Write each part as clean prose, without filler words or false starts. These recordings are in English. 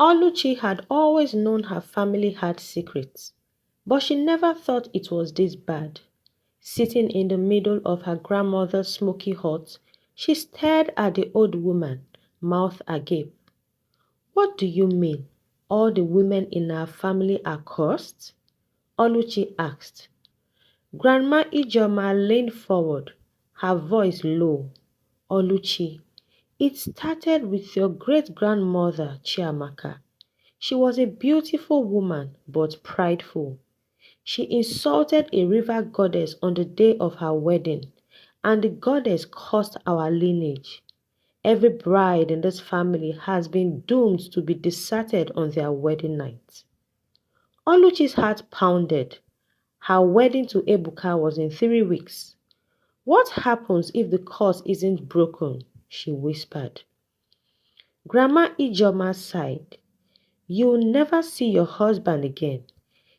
Oluchi had always known her family had secrets, but she never thought it was this bad. Sitting in the middle of her grandmother's smoky hut, she stared at the old woman, mouth agape. What do you mean? All the women in our family are cursed? Oluchi asked. Grandma Ijoma leaned forward, her voice low. Oluchi, it started with your great-grandmother, Chiamaka. She was a beautiful woman, but prideful. She insulted a river goddess on the day of her wedding, and the goddess cursed our lineage. Every bride in this family has been doomed to be deserted on their wedding night. Oluchi's heart pounded. Her wedding to Ebuka was in 3 weeks. What happens if the curse isn't broken? She whispered. Grandma Ijoma sighed. You'll never see your husband again.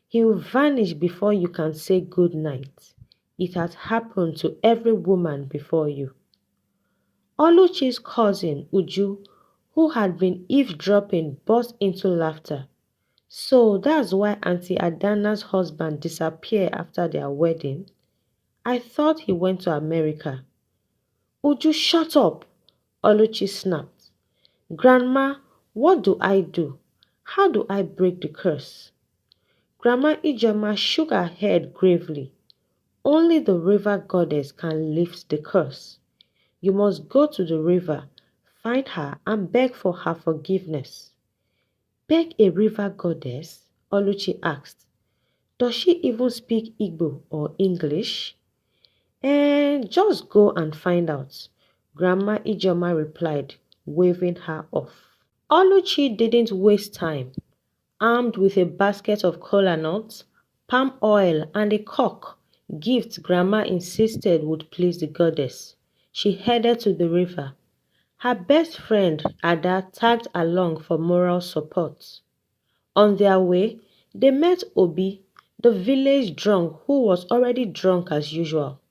He will vanish before you can say good night. It has happened to every woman before you. Oluchi's cousin, Uju, who had been eavesdropping, burst into laughter. So that's why Auntie Adana's husband disappeared after their wedding? I thought he went to America. Uju, shut up! Oluchi snapped. Grandma, what do I do? How do I break the curse? Grandma Ijoma shook her head gravely. Only the river goddess can lift the curse. You must go to the river, find her, and beg for her forgiveness. Beg a river goddess? Oluchi asked. Does she even speak Igbo or English? Just go and find out, Grandma Ijoma replied, waving her off. Oluchi didn't waste time. Armed with a basket of kola nuts, palm oil, and a cock, gifts Grandma insisted would please the goddess, she headed to the river. Her best friend, Ada, tagged along for moral support. On their way, they met Obi, the village drunk who was already drunk as usual.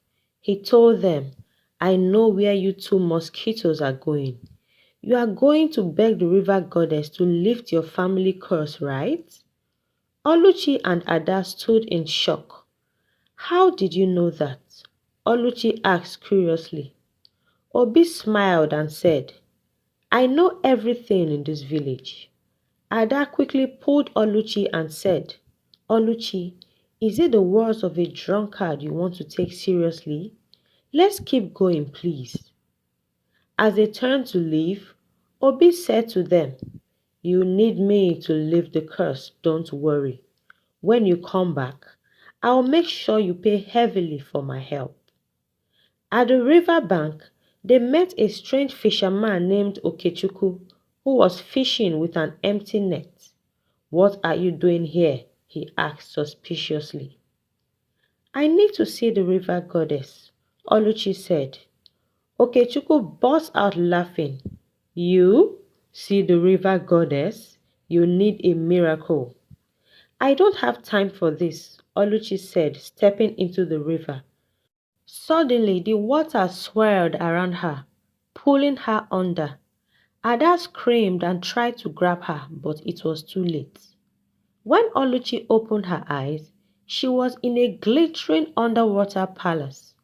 He told them, I know where you two mosquitoes are going. You are going to beg the river goddess to lift your family curse, right? Oluchi and Ada stood in shock. How did you know that? Oluchi asked curiously. Obi smiled and said, I know everything in this village. Ada quickly pulled Oluchi and said, Oluchi, is it the words of a drunkard you want to take seriously? Let's keep going, please. As they turned to leave, Obi said to them, You need me to lift the curse, don't worry. When you come back, I'll make sure you pay heavily for my help. At the river bank, they met a strange fisherman named Okechukwu, who was fishing with an empty net. What are you doing here? He asked suspiciously. I need to see the river goddess, Oluchi said. Okechukwu burst out laughing. You? See the river goddess? You need a miracle. I don't have time for this, Oluchi said, stepping into the river. Suddenly, the water swirled around her, pulling her under. Ada screamed and tried to grab her, but it was too late. When Oluchi opened her eyes, she was in a glittering underwater palace.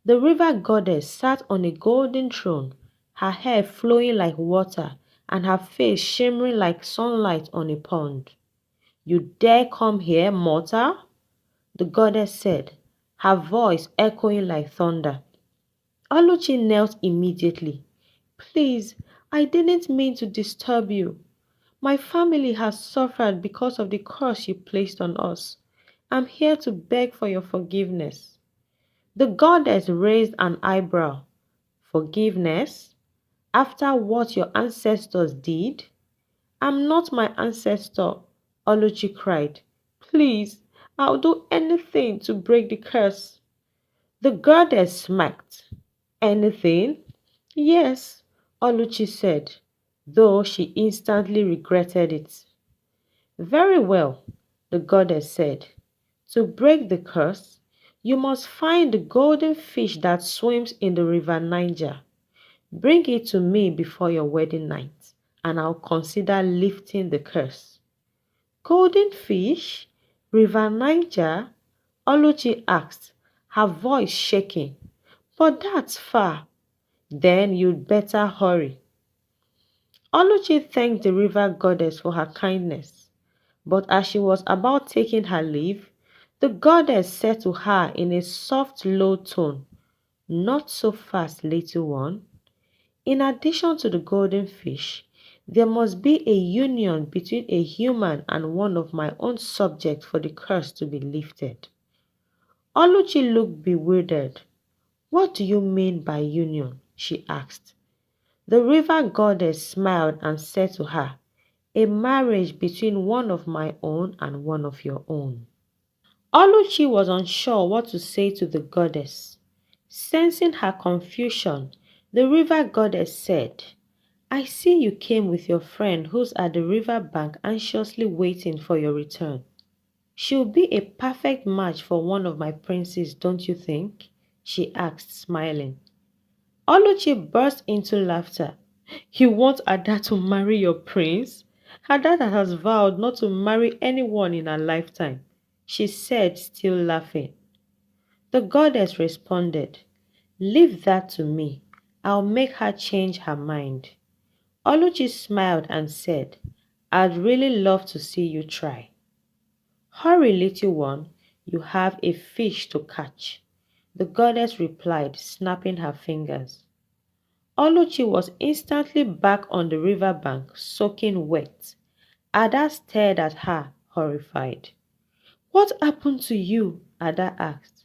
The river goddess sat on a golden throne, her hair flowing like water and her face shimmering like sunlight on a pond. You dare come here, mortal? The goddess said, her voice echoing like thunder. Oluchi knelt immediately. Please, I didn't mean to disturb you. My family has suffered because of the curse you placed on us. I'm here to beg for your forgiveness. The goddess raised an eyebrow. Forgiveness? After what your ancestors did? I'm not my ancestor, Oluchi cried. Please, I'll do anything to break the curse. The goddess smirked. Anything? Yes, Oluchi said, though she instantly regretted it. Very well, the goddess said. To break the curse, you must find the golden fish that swims in the river Niger. Bring it to me before your wedding night. and I'll consider lifting the curse. Golden fish? River Niger? Oluchi asked, her voice shaking. But that's far. Then you'd better hurry. Oluchi thanked the river goddess for her kindness, but as she was about taking her leave, the goddess said to her in a soft, low tone, Not so fast, little one. In addition to the golden fish, there must be a union between a human and one of my own subjects for the curse to be lifted. Oluchi looked bewildered. What do you mean by union? She asked. The river goddess smiled and said to her, A marriage between one of my own and one of your own. Oluchi was unsure what to say to the goddess. Sensing her confusion, the river goddess said, I see you came with your friend who's at the river bank anxiously waiting for your return. She'll be a perfect match for one of my princes, don't you think? She asked, smiling. Oluchi burst into laughter. You want Ada to marry your prince? Ada has vowed not to marry anyone in her lifetime, she said, still laughing. The goddess responded, Leave that to me. I'll make her change her mind. Oluchi smiled and said, I'd really love to see you try. Hurry, little one, you have a fish to catch. The goddess replied, snapping her fingers. Oluchi was instantly back on the river bank, soaking wet. Ada stared at her, horrified. What happened to you? Ada asked.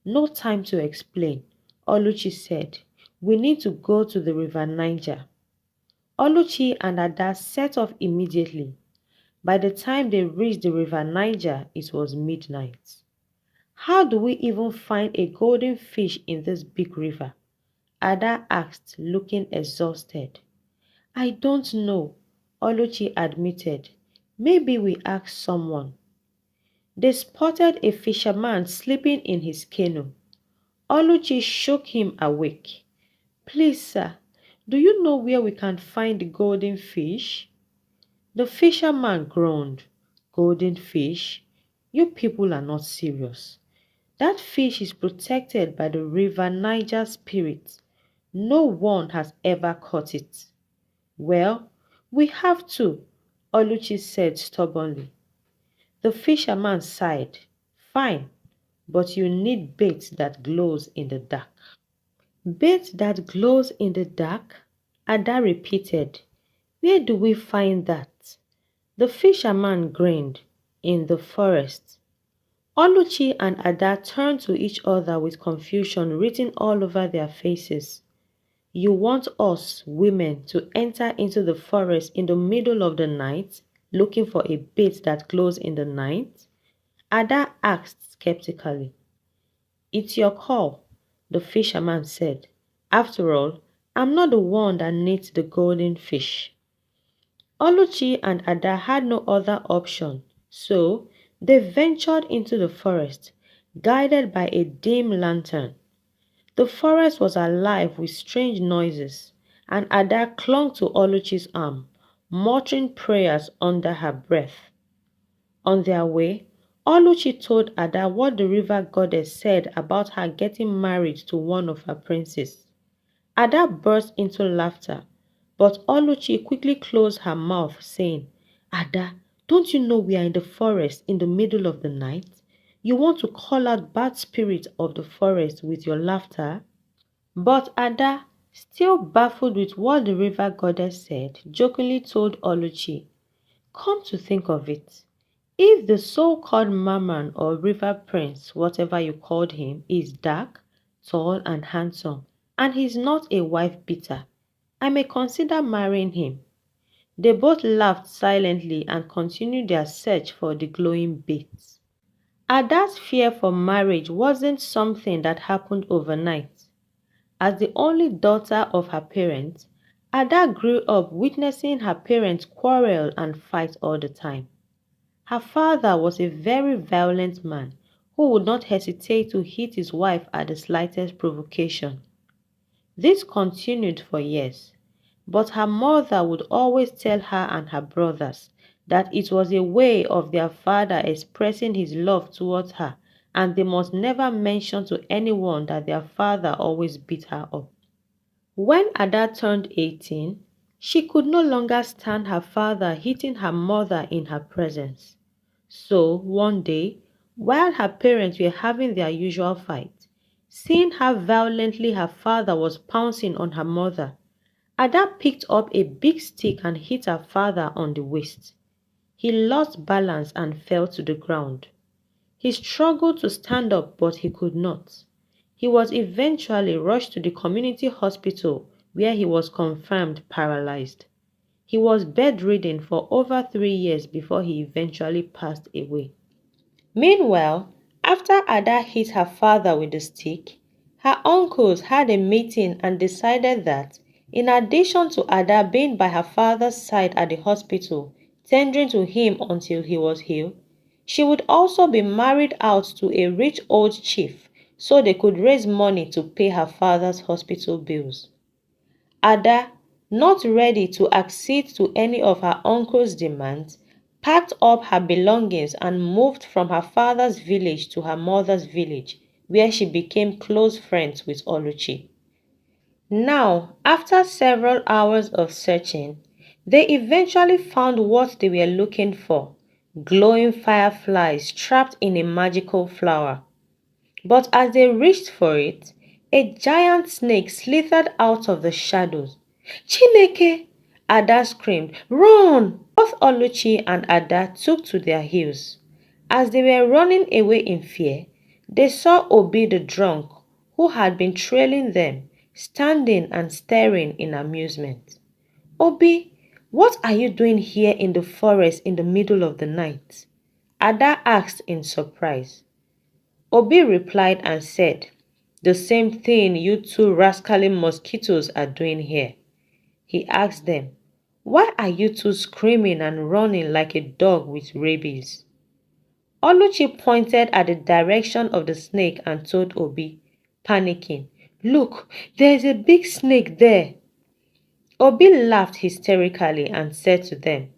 No time to explain, Oluchi said. We need to go to the river Niger. Oluchi and Ada set off immediately. By the time they reached the river Niger, it was midnight. How do we even find a golden fish in this big river? Ada asked, looking exhausted. I don't know, Oluchi admitted. Maybe we ask someone. They spotted a fisherman sleeping in his canoe. Oluchi shook him awake. Please, sir, do you know where we can find the golden fish? The fisherman groaned. Golden fish? You people are not serious. That fish is protected by the river Niger spirit. No one has ever caught it. Well, we have to, Oluchi said stubbornly. The fisherman sighed. Fine, but you need bait that glows in the dark. Bait that glows in the dark? Ada repeated. Where do we find that? The fisherman grinned. In the forest. Oluchi and Ada turned to each other with confusion written all over their faces. You want us, women, to enter into the forest in the middle of the night, looking for a bait that glows in the night? Ada asked skeptically. It's your call, the fisherman said. After all, I'm not the one that needs the golden fish. Oluchi and Ada had no other option, so they ventured into the forest, guided by a dim lantern. The forest was alive with strange noises, and Ada clung to Oluchi's arm, muttering prayers under her breath. On their way, Oluchi told Ada what the river goddess said about her getting married to one of her princes. Ada burst into laughter, but Oluchi quickly closed her mouth, saying, Ada, don't you know we are in the forest in the middle of the night? You want to call out bad spirits of the forest with your laughter? But Ada, still baffled with what the river goddess said, jokingly told Oluchi, Come to think of it, if the so-called Merman or river prince, whatever you called him, is dark, tall and handsome, and he's not a wife-beater, I may consider marrying him. They both laughed silently and continued their search for the glowing bits. Ada's fear for marriage wasn't something that happened overnight. As the only daughter of her parents, Ada grew up witnessing her parents quarrel and fight all the time. Her father was a very violent man who would not hesitate to hit his wife at the slightest provocation. This continued for years. but her mother would always tell her and her brothers that it was a way of their father expressing his love towards her, and they must never mention to anyone that their father always beat her up. When Ada turned 18, she could no longer stand her father hitting her mother in her presence. So, one day, while her parents were having their usual fight, seeing how violently her father was pouncing on her mother, Ada picked up a big stick and hit her father on the waist. He lost balance and fell to the ground. He struggled to stand up, but he could not. He was eventually rushed to the community hospital where he was confirmed paralyzed. He was bedridden for over 3 years before he eventually passed away. Meanwhile, after Ada hit her father with the stick, her uncles had a meeting and decided that, in addition to Ada being by her father's side at the hospital, tendering to him until he was healed, she would also be married out to a rich old chief so they could raise money to pay her father's hospital bills. Ada, not ready to accede to any of her uncle's demands, packed up her belongings and moved from her father's village to her mother's village, where she became close friends with Oluchi. Now, after several hours of searching, they eventually found what they were looking for: glowing fireflies trapped in a magical flower. But as they reached for it, a giant snake slithered out of the shadows. "Chineke!" Ada screamed. "Run!" Both Oluchi and Ada took to their heels. As they were running away in fear, they saw Obi the drunk, who had been trailing them, standing and staring in amusement. "Obi, what are you doing here in the forest in the middle of the night?" Ada asked in surprise. Obi replied and said, "The same thing you two rascally mosquitoes are doing here." He asked them, "Why are you two screaming and running like a dog with rabies?" Oluchi pointed at the direction of the snake and told Obi, panicking, "Look, there is a big snake there." Obi laughed hysterically and said to them,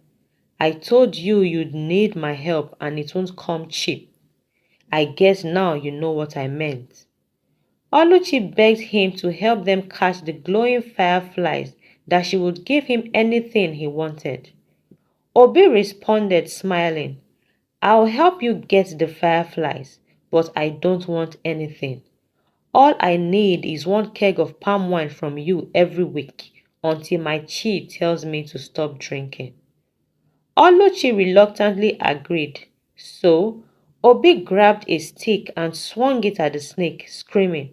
"I told you you'd need my help and it won't come cheap. I guess now you know what I meant." Oluchi begged him to help them catch the glowing fireflies, that she would give him anything he wanted. Obi responded, smiling, "I'll help you get the fireflies, but I don't want anything. All I need is one keg of palm wine from you every week until my chief tells me to stop drinking." Oluchi reluctantly agreed, so Obi grabbed a stick and swung it at the snake, screaming,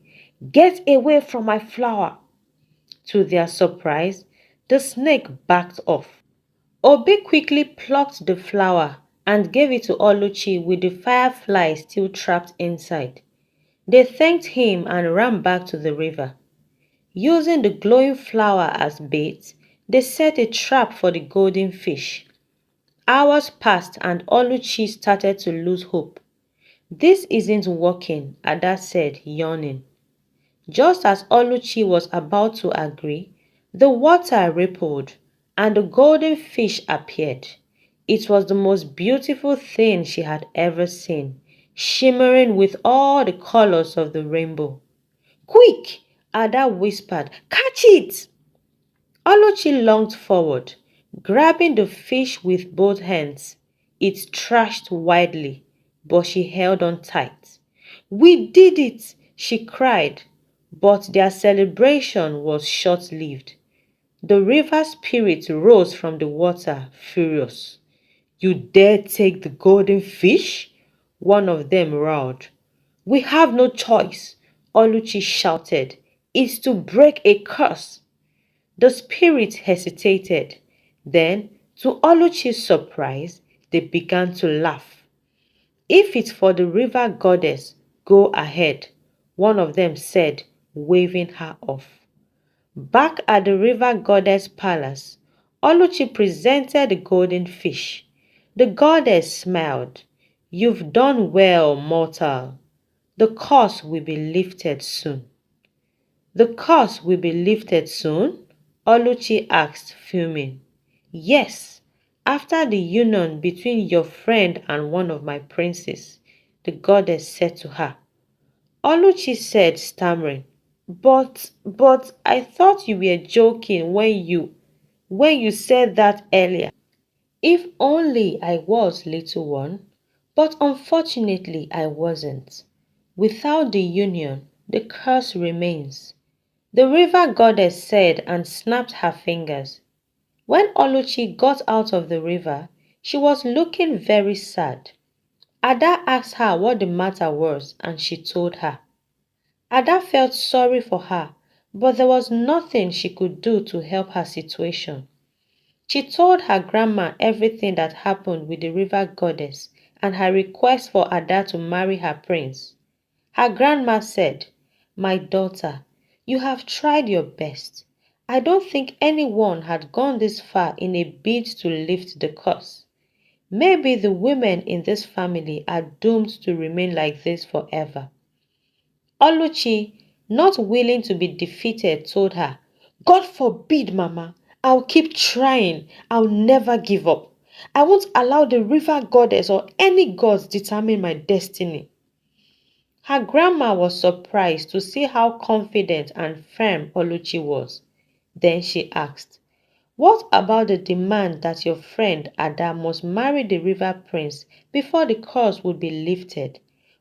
"Get away from my flower!" To their surprise, the snake backed off. Obi quickly plucked the flower and gave it to Oluchi with the firefly still trapped inside. They thanked him and ran back to the river. Using the glowing flower as bait, they set a trap for the golden fish. Hours passed and Oluchi started to lose hope. "This isn't working," Ada said, yawning. Just as Oluchi was about to agree, the water rippled and the golden fish appeared. It was the most beautiful thing she had ever seen, shimmering with all the colors of the rainbow. "Quick!" Ada whispered. "Catch it!" Oluchi lunged forward, grabbing the fish with both hands. It thrashed wildly, but she held on tight. "We did it!" she cried, but their celebration was short-lived. The river spirit rose from the water, furious. "You dare take the golden fish?" one of them roared. "We have no choice," Oluchi shouted. "It's to break a curse." The spirit hesitated. Then, to Oluchi's surprise, they began to laugh. "If it's for the river goddess, go ahead," one of them said, waving her off. Back at the river goddess palace, Oluchi presented the golden fish. The goddess smiled. "You've done well, mortal. The curse will be lifted soon." "The curse will be lifted soon?" Oluchi asked, fuming. Yes, after the union between your friend and one of my princes, the goddess said to her. Oluchi said, stammering, but I thought you were joking when you said that earlier. If only I was, little one. But unfortunately I wasn't. Without the union, the curse remains. The river goddess said and snapped her fingers. When Oluchi got out of the river, she was looking very sad. Ada asked her what the matter was and she told her. Ada felt sorry for her, but there was nothing she could do to help her situation. She told her grandma everything that happened with the river goddess and her request for Ada to marry her prince. Her grandma said, My daughter, you have tried your best. I don't think anyone had gone this far in a bid to lift the curse. Maybe the women in this family are doomed to remain like this forever. Oluchi, not willing to be defeated, told her, God forbid, Mama. I'll keep trying. I'll never give up. I won't allow the river goddess or any gods determine my destiny. Her grandma was surprised to see how confident and firm Oluchi was. Then she asked, What about the demand that your friend Ada must marry the river prince before the curse would be lifted?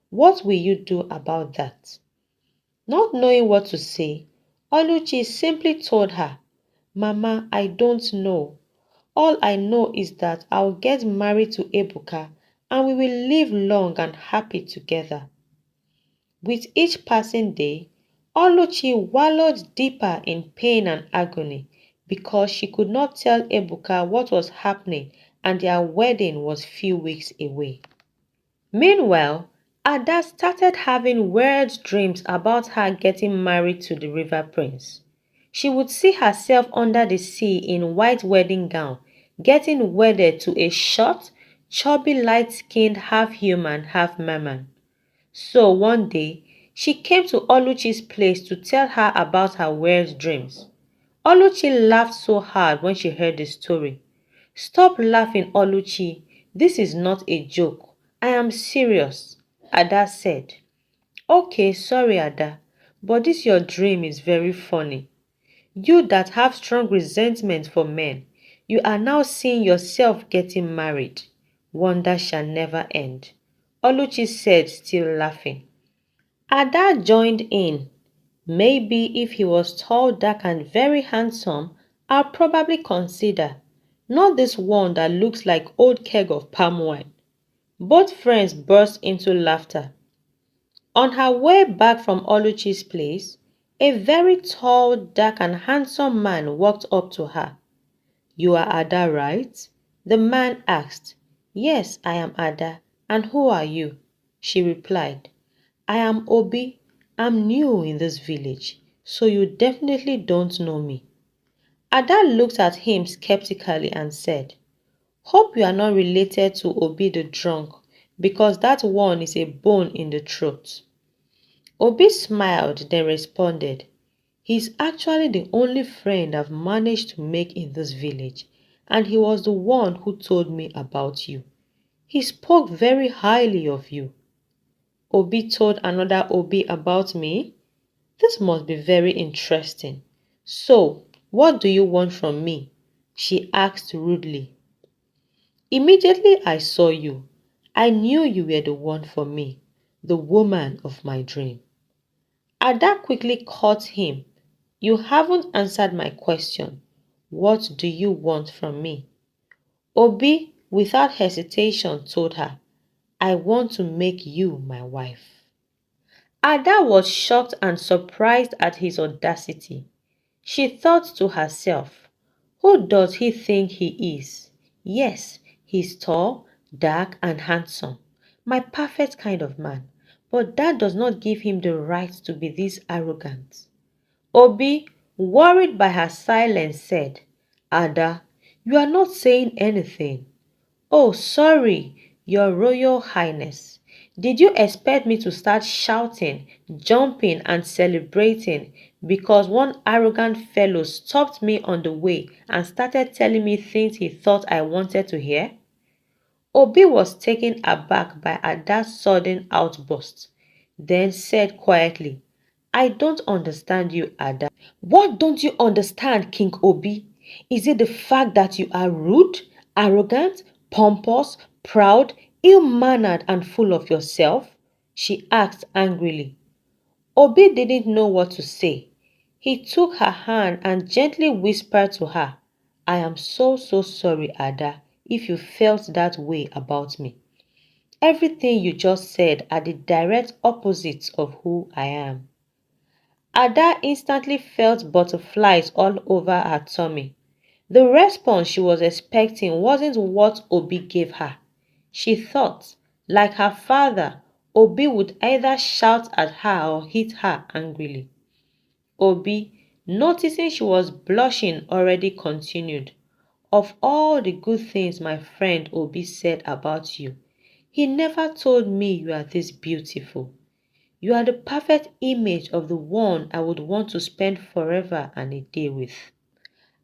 What will you do about that? Not knowing what to say, Oluchi simply told her, Mama, I don't know. All I know is that I'll get married to Ebuka and we will live long and happy together. With each passing day, Oluchi wallowed deeper in pain and agony because she could not tell Ebuka what was happening and their wedding was few weeks away. Meanwhile, Ada started having weird dreams about her getting married to the river prince. She would see herself under the sea in white wedding gown, getting wedded to a short, chubby, light-skinned half-human, half-merman. So one day, she came to Oluchi's place to tell her about her weird dreams. Oluchi laughed so hard when she heard the story. Stop laughing, Oluchi. This is not a joke. I am serious, Ada said. Okay, sorry, Ada, but this your dream is very funny. You that have strong resentment for men, you are now seeing yourself getting married. Wonder shall never end. Oluchi said, still laughing. Ada joined in. Maybe if he was tall, dark, and very handsome, I'll probably consider. Not this one that looks like old keg of palm wine. Both friends burst into laughter. On her way back from Oluchi's place, a very tall, dark, and handsome man walked up to her. You are Ada, right? The man asked. Yes, I am Ada. And who are you? She replied. I am Obi. I'm new in this village, so you definitely don't know me. Ada looked at him skeptically and said, Hope you are not related to Obi the drunk, because that one is a bone in the throat. Obi smiled, then responded, He's actually the only friend I've managed to make in this village, and he was the one who told me about you. He spoke very highly of you. Obi told another Obi about me? This must be very interesting. So, what do you want from me? She asked rudely. Immediately I saw you. I knew you were the one for me, the woman of my dream. Ada quickly caught him. You haven't answered my question. What do you want from me? Obi, without hesitation, told her, I want to make you my wife. Ada was shocked and surprised at his audacity. She thought to herself, who does he think he is? Yes, he's tall, dark, and handsome. My perfect kind of man. But that does not give him the right to be this arrogant. Obi, worried by her silence, said, Ada, you are not saying anything. Oh, sorry, Your Royal Highness. Did you expect me to start shouting, jumping, and celebrating because one arrogant fellow stopped me on the way and started telling me things he thought I wanted to hear? Obi was taken aback by Ada's sudden outburst, then said quietly, I don't understand you, Ada. What don't you understand, King Obi? Is it the fact that you are rude, arrogant, pompous, proud, ill-mannered, and full of yourself? She asked angrily. Obi didn't know what to say. He took her hand and gently whispered to her, I am so sorry, Ada, if you felt that way about me. Everything you just said are the direct opposites of who I am. Ada instantly felt butterflies all over her tummy. The response she was expecting wasn't what Obi gave her. She thought, like her father, Obi would either shout at her or hit her angrily. Obi, noticing she was blushing, already continued. Of all the good things my friend Obi said about you, he never told me you are this beautiful. You are the perfect image of the one I would want to spend forever and a day with.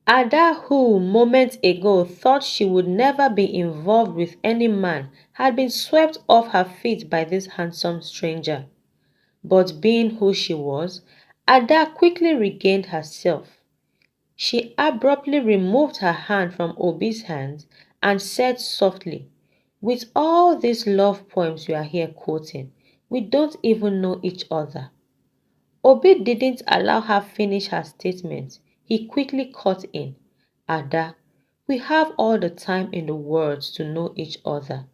Ada, who moments ago thought she would never be involved with any man, had been swept off her feet by this handsome stranger. But being who she was, Ada quickly regained herself. She abruptly removed her hand from Obi's hand and said softly, with all these love poems you are here quoting, we don't even know each other. Obi didn't allow her finish her statement. He quickly cut in. Ada, we have all the time in the world to know each other.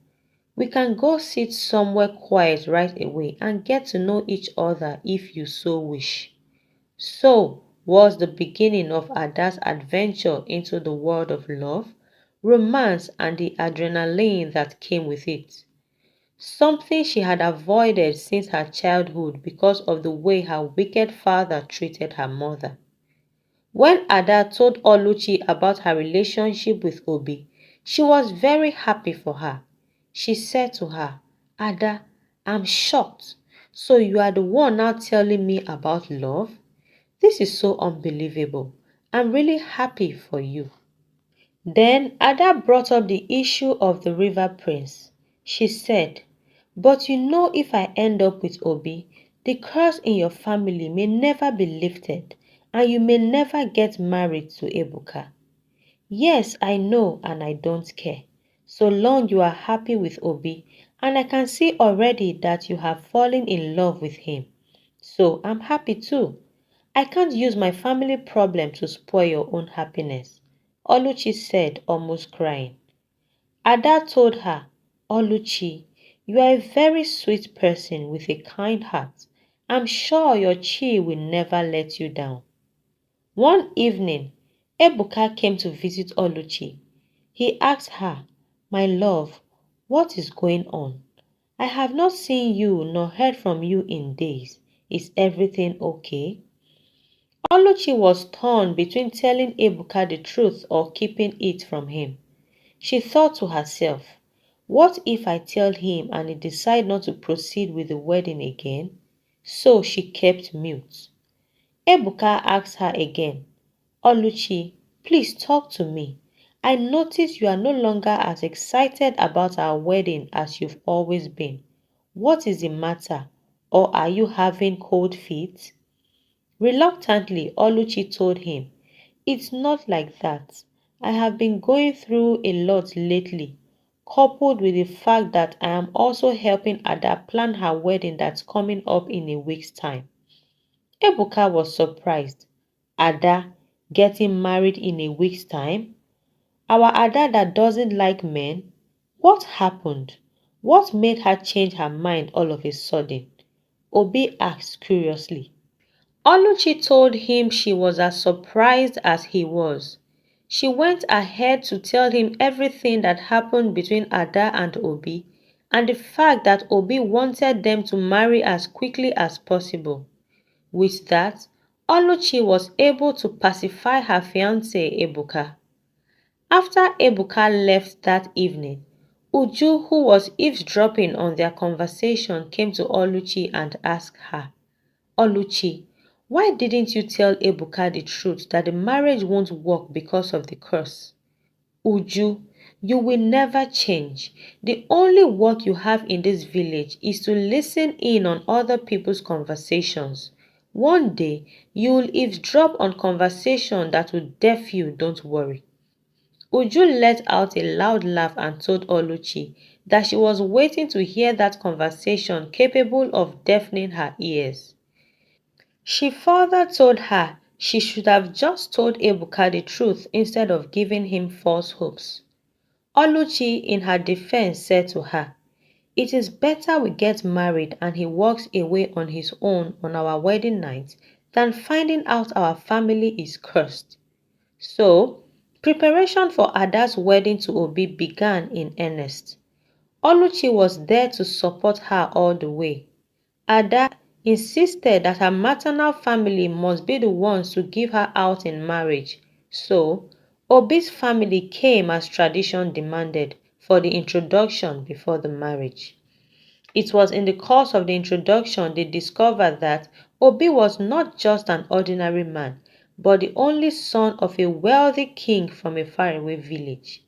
We can go sit somewhere quiet right away and get to know each other if you so wish. So was the beginning of Ada's adventure into the world of love, romance, and the adrenaline that came with it. Something she had avoided since her childhood because of the way her wicked father treated her mother. When Ada told Oluchi about her relationship with Obi, she was very happy for her. She said to her, Ada, I'm shocked. So you are the one now telling me about love? This is so unbelievable. I'm really happy for you. Then Ada brought up the issue of the river prince. She said, but you know if I end up with Obi, the curse in your family may never be lifted and you may never get married to Ebuka. Yes, I know and I don't care. So long you are happy with Obi and I can see already that you have fallen in love with him. So I'm happy too. I can't use my family problem to spoil your own happiness, Oluchi said, almost crying. Ada told her, Oluchi, you are a very sweet person with a kind heart. I'm sure your chi will never let you down. One evening, Ebuka came to visit Oluchi. He asked her, my love, what is going on? I have not seen you nor heard from you in days. Is everything okay? Oluchi was torn between telling Ebuka the truth or keeping it from him. She thought to herself, what if I tell him and he decide not to proceed with the wedding again? So she kept mute. Ebuka asked her again, Oluchi, please talk to me. I notice you are no longer as excited about our wedding as you've always been. What is the matter? Or are you having cold feet? Reluctantly, Oluchi told him, it's not like that. I have been going through a lot lately, coupled with the fact that I am also helping Ada plan her wedding that's coming up in a week's time. Ebuka was surprised. Ada getting married in a week's time? Our Ada that doesn't like men? What happened? What made her change her mind all of a sudden? Obi asked curiously. Oluchi told him she was as surprised as he was. She went ahead to tell him everything that happened between Ada and Obi and the fact that Obi wanted them to marry as quickly as possible. With that, Oluchi was able to pacify her fiancé Ebuka. After Ebuka left that evening, Uju, who was eavesdropping on their conversation, came to Oluchi and asked her, Oluchi, Why didn't you tell Ebuka the truth that the marriage won't work because of the curse? Uju, you will never change. The only work you have in this village is to listen in on other people's conversations. One day, you'll eavesdrop on conversation that will deaf you, don't worry. Uju let out a loud laugh and told Oluchi that she was waiting to hear that conversation capable of deafening her ears. She further told her she should have just told Ebuka the truth instead of giving him false hopes. Oluchi, in her defense, said to her, "It is better we get married and he walks away on his own on our wedding night than finding out our family is cursed." So, preparation for Ada's wedding to Obi began in earnest. Oluchi was there to support her all the way. Ada insisted that her maternal family must be the ones to give her out in marriage, so Obi's family came as tradition demanded for the introduction before the marriage. It was in the course of the introduction they discovered that Obi was not just an ordinary man, but the only son of a wealthy king from a faraway village.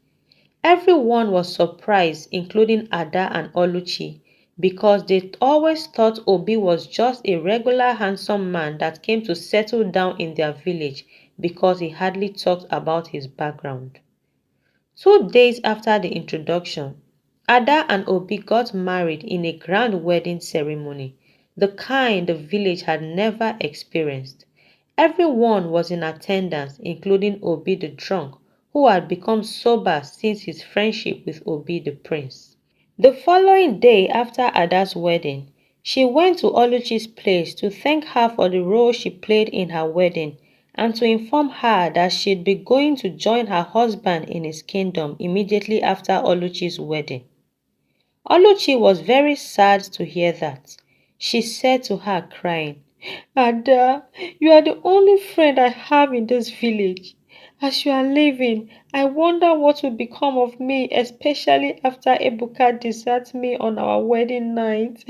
Everyone was surprised, including Ada and Oluchi, because they always thought Obi was just a regular handsome man that came to settle down in their village because he hardly talked about his background. 2 days after the introduction, Ada and Obi got married in a grand wedding ceremony, the kind the village had never experienced. Everyone was in attendance, including Obi the drunk, who had become sober since his friendship with Obi the prince. The following day after Ada's wedding, she went to Oluchi's place to thank her for the role she played in her wedding and to inform her that she'd be going to join her husband in his kingdom immediately after Oluchi's wedding. Oluchi was very sad to hear that. She said to her, crying, "Ada, you are the only friend I have in this village. As you are leaving, I wonder what will become of me, especially after Ebuka deserts me on our wedding night."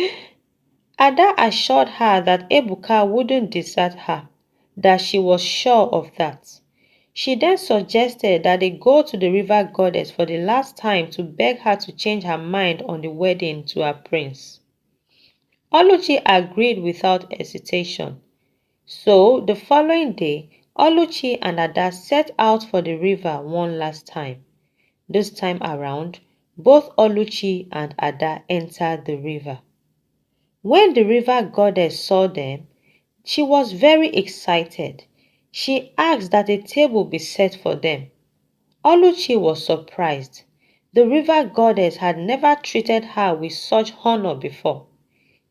Ada assured her that Ebuka wouldn't desert her, that she was sure of that. She then suggested that they go to the river goddess for the last time to beg her to change her mind on the wedding to her prince. Oluchi agreed without hesitation. So, the following day, Oluchi and Ada set out for the river one last time. This time around, both Oluchi and Ada entered the river. When the river goddess saw them, she was very excited. She asked that a table be set for them. Oluchi was surprised. The river goddess had never treated her with such honor before.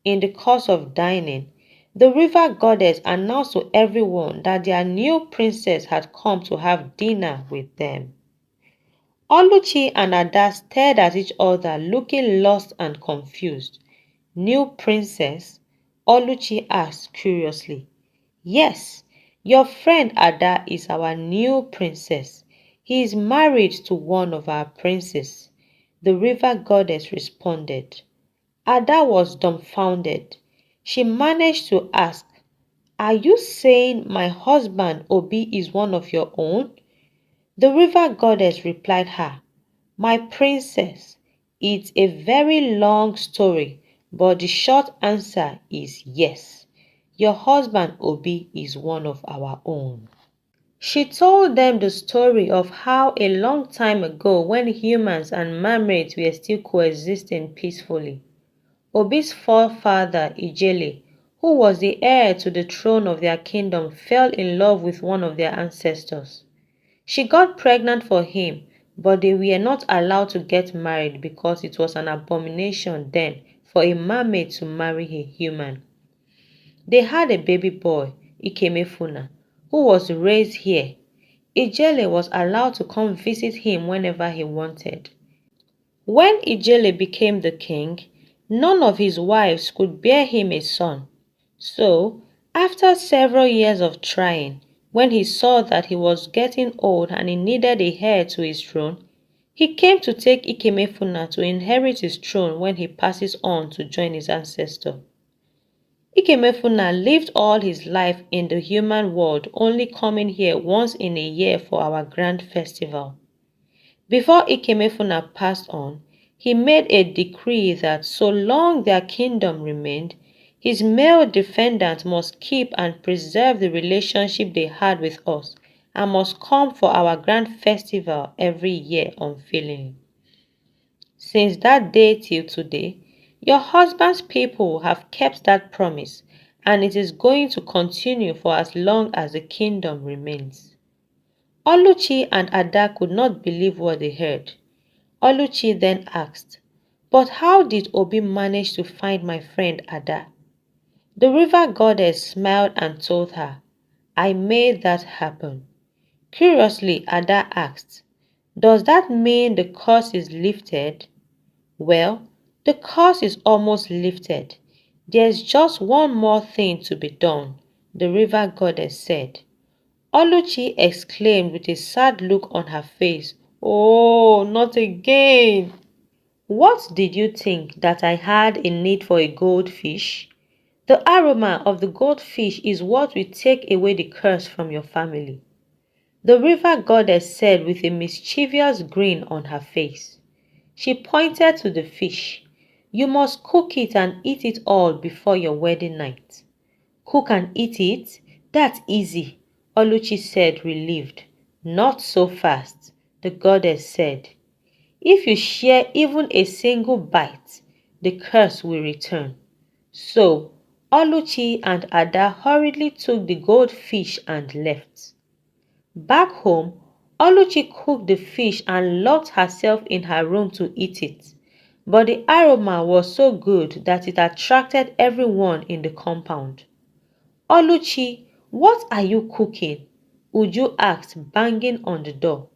In the course of dining, the river goddess announced to everyone that their new princess had come to have dinner with them. Oluchi and Ada stared at each other, looking lost and confused. "New princess?" Oluchi asked curiously. "Yes, your friend Ada is our new princess. He is married to one of our princes," the river goddess responded. Ada was dumbfounded. She managed to ask, "Are you saying my husband Obi is one of your own?" The river goddess replied her, "My princess, it's a very long story, but the short answer is yes. Your husband Obi is one of our own." She told them the story of how a long time ago when humans and mermaids were still coexisting peacefully, Obi's forefather Ijele, who was the heir to the throne of their kingdom, fell in love with one of their ancestors. She got pregnant for him, but they were not allowed to get married because it was an abomination then for a mermaid to marry a human. They had a baby boy, Ikemefuna, who was raised here. Ijele was allowed to come visit him whenever he wanted. When Ijele became the king, none of his wives could bear him a son. So, after several years of trying, when he saw that he was getting old and he needed a heir to his throne, he came to take Ikemefuna to inherit his throne when he passes on to join his ancestor. Ikemefuna lived all his life in the human world, only coming here once in a year for our grand festival. Before Ikemefuna passed on, he made a decree that so long their kingdom remained, his male defendants must keep and preserve the relationship they had with us and must come for our grand festival every year unfailingly. Since that day till today, your husband's people have kept that promise, and it is going to continue for as long as the kingdom remains. Oluchi and Ada could not believe what they heard. Oluchi then asked, "But how did Obi manage to find my friend Ada?" The river goddess smiled and told her, "I made that happen." Curiously, Ada asked, "Does that mean the curse is lifted?" "Well, the curse is almost lifted. There's just one more thing to be done," the river goddess said. Oluchi exclaimed with a sad look on her face, "Oh, not again!" "What did you think, that I had a need for a goldfish? The aroma of the goldfish is what will take away the curse from your family," the river goddess said with a mischievous grin on her face. She pointed to the fish. "You must cook it and eat it all before your wedding night." "Cook and eat it? That's easy," Oluchi said, relieved. "Not so fast," the goddess said. "If you share even a single bite, the curse will return." So, Oluchi and Ada hurriedly took the goldfish and left. Back home, Oluchi cooked the fish and locked herself in her room to eat it. But the aroma was so good that it attracted everyone in the compound. "Oluchi, what are you cooking?" Uju asked, banging on the door.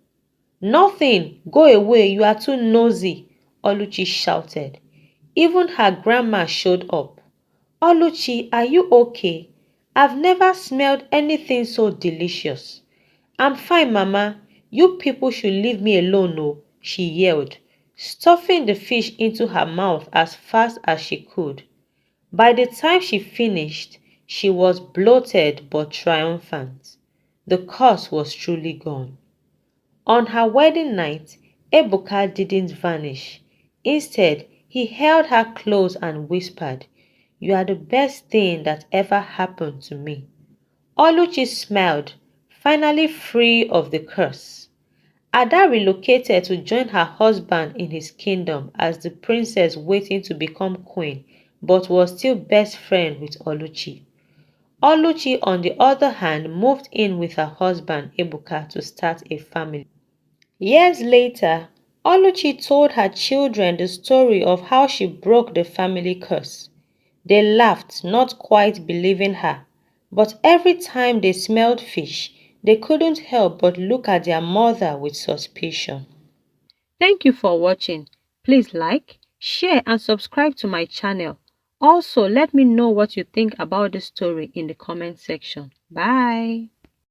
"Nothing. Go away, you are too nosy," Oluchi shouted. Even her grandma showed up. "Oluchi, are you okay? I've never smelled anything so delicious." "I'm fine, Mama. You people should leave me alone, oh," she yelled, stuffing the fish into her mouth as fast as she could. By the time she finished, she was bloated but triumphant. The curse was truly gone. On her wedding night, Ebuka didn't vanish. Instead, he held her close and whispered, "You are the best thing that ever happened to me." Oluchi smiled, finally free of the curse. Ada relocated to join her husband in his kingdom as the princess waiting to become queen, but was still best friend with Oluchi. Oluchi, on the other hand, moved in with her husband Ebuka to start a family. Years later, Oluchi told her children the story of how she broke the family curse. They laughed, not quite believing her, but every time they smelled fish, they couldn't help but look at their mother with suspicion. Thank you for watching. Please like, share and subscribe to my channel. Also, let me know what you think about this story in the comment section. Bye.